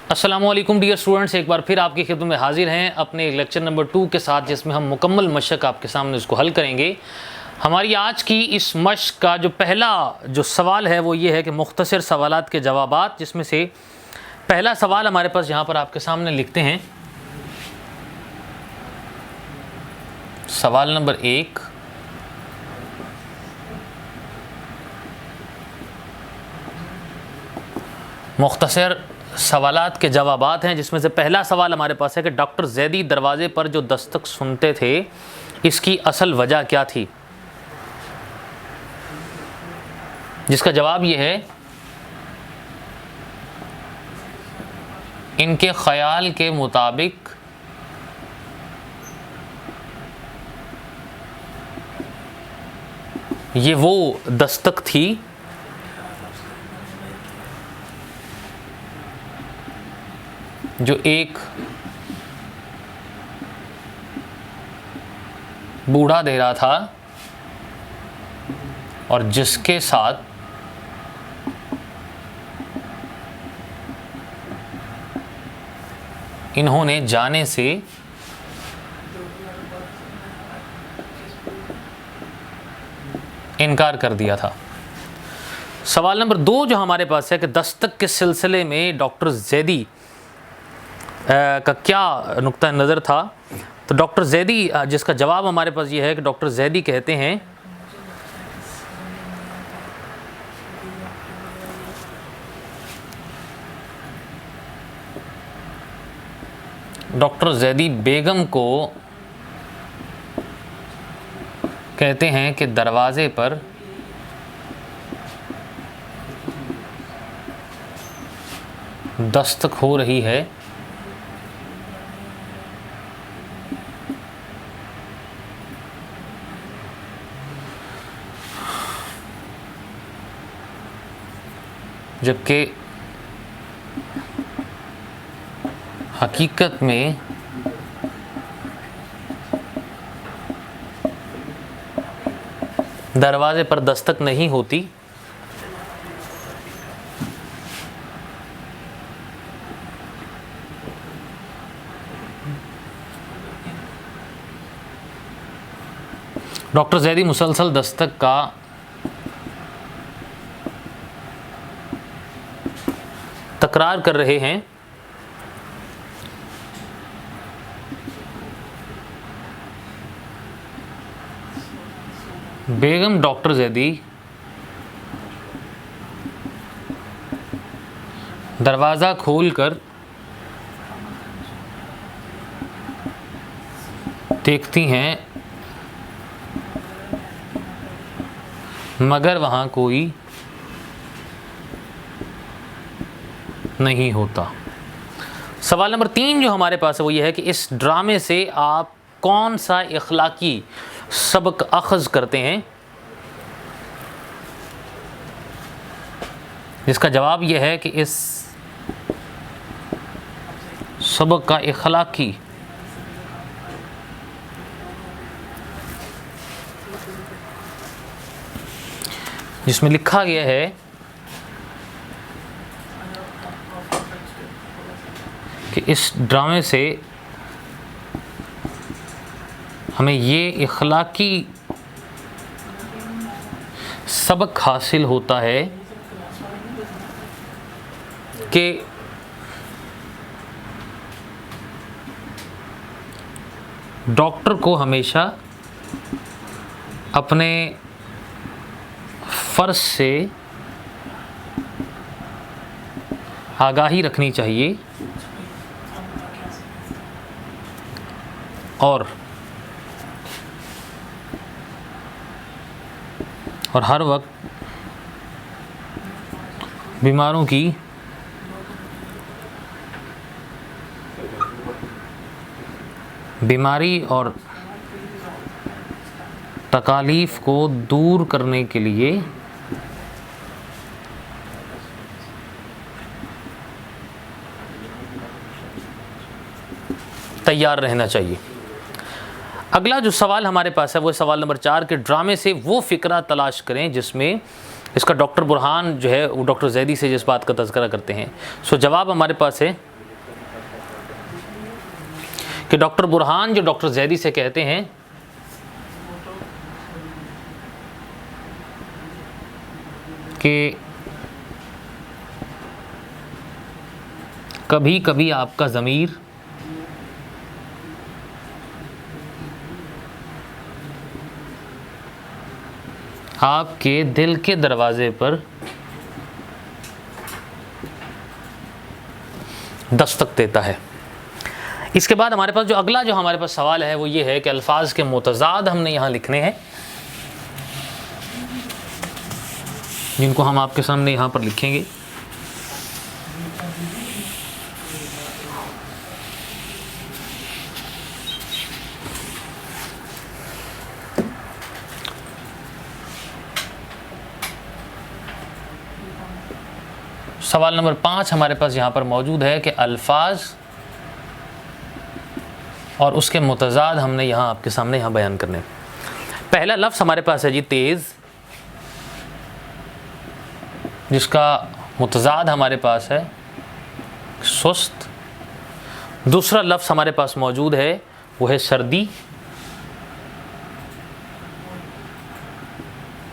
अस्सलामुअलैकुम dear students, एक बार फिर आपकी खिदमत में हाजिर हैं अपने लेक्चर नंबर 2 के साथ, जिसमें हम मुकम्मल मशक आपके सामने उसको हल करेंगे। हमारी आज की इस मशक का जो पहला सवाल है वो ये है कि मुख्तसर सवालात के जवाबात, जिसमें से पहला सवाल हमारे पास यहाँ पर आपके सामने लिखते हैं। सवाल नंबर 1, मुख्तसर सवालात के जवाबात हैं, जिसमें से पहला सवाल हमारे पास है कि डॉक्टर जैदी दरवाज़े पर जो दस्तक सुनते थे, इसकी असल वजह क्या थी? जिसका जवाब ये है, इनके ख्याल के मुताबिक ये वो दस्तक थी जो एक बूढ़ा दे रहा था और जिसके साथ इन्होंने जाने से इनकार कर दिया था। सवाल नंबर 2 जो हमारे पास है कि दस्तक के सिलसिले में डॉक्टर जैदी का क्या नुक्ता नज़र था, तो डॉक्टर जैदी, जिसका जवाब हमारे पास ये है कि डॉक्टर जैदी कहते हैं डॉक्टर जैदी बेगम को कहते हैं कि दरवाज़े पर दस्तक हो रही है, जबकि हकीकत में दरवाजे पर दस्तक नहीं होती। डॉक्टर जैदी मुसलसल दस्तक का तकरार कर रहे हैं, बेगम डॉक्टर जैदी दरवाज़ा खोलकर देखती हैं, मगर वहाँ कोई नहीं होता। सवाल नंबर 3 जो हमारे पास है वो ये है कि इस ड्रामे से आप कौन सा इखलाकी सबक अखज़ करते हैं? जिसका जवाब यह है कि इस सबक का इखलाकी जिसमें लिखा गया है कि इस ड्रामे से हमें ये इखलाकी सबक हासिल होता है कि डॉक्टर को हमेशा अपने फ़र्ज से आगाही रखनी चाहिए और हर वक्त बीमारों की बीमारी और तकालीफ को दूर करने के लिए तैयार रहना चाहिए। अगला जो सवाल हमारे पास है वो सवाल नंबर 4 के ड्रामे से वो फ़िक्रा तलाश करें जिसमें इसका डॉक्टर बुरहान जो है वो डॉक्टर जैदी से जिस बात का तज़किरा करते हैं। सो जवाब हमारे पास है कि डॉक्टर बुरहान जो डॉक्टर जैदी से कहते हैं कि कभी कभी आपका ज़मीर आपके दिल के दरवाजे पर दस्तक देता है। इसके बाद हमारे पास जो अगला जो हमारे पास सवाल है वो ये है कि अल्फाज के मुतज़ाद हमने यहाँ लिखने हैं, जिनको हम आपके सामने यहाँ पर लिखेंगे। सवाल नंबर 5 हमारे पास यहाँ पर मौजूद है कि अल्फाज और उसके मुतज़ाद हमने यहाँ आपके सामने यहाँ बयान करने। पहला लफ्ज़ हमारे पास है जी तेज़, जिसका मुतज़ाद हमारे पास है सुस्त। दूसरा लफ्ज़ हमारे पास मौजूद है वो है सर्दी,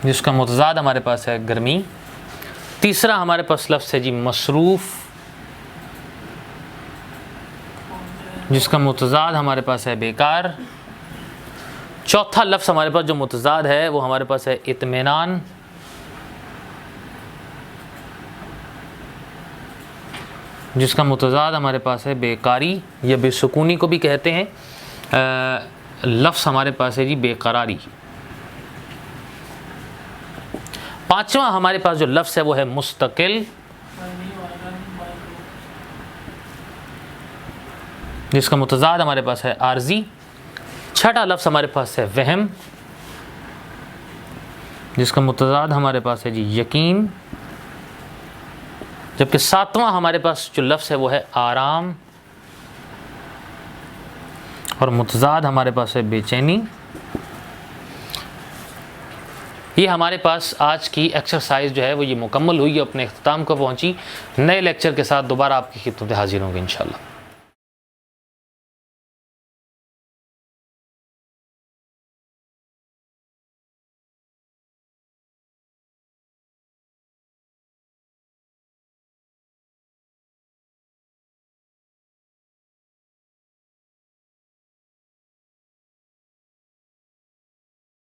जिसका मुतज़ाद हमारे पास है गर्मी। तीसरा हमारे पास लफ्ज़ है जी मसरूफ़, जिसका मुतज़ाद हमारे पास है बेकार। चौथा लफ्ज़ हमारे पास जो मुतज़ाद है वो हमारे पास है इत्मीनान, जिसका मुतज़ाद हमारे पास है बेकारी या बेसुकूनी को भी कहते हैं। लफ्ज़ हमारे पास है जी बेकरारी। पांचवा हमारे पास जो लफ्ज़ है वो है मुस्तकिल, जिसका मुतज़ाद हमारे पास है आर्जी। छठा लफ्ज़ हमारे पास है वहम, जिसका मुतज़ाद हमारे पास है जी यकीन। जबकि सातवां हमारे पास जो लफ्ज़ है वो है आराम, और मुतज़ाद हमारे पास है बेचैनी। ये हमारे पास आज की एक्सरसाइज जो है वो ये मुकम्मल हुई, अपने इख्तिताम को पहुंची। नए लेक्चर के साथ दोबारा आपकी खिदमत में हाजिर होंगे इंशाल्लाह।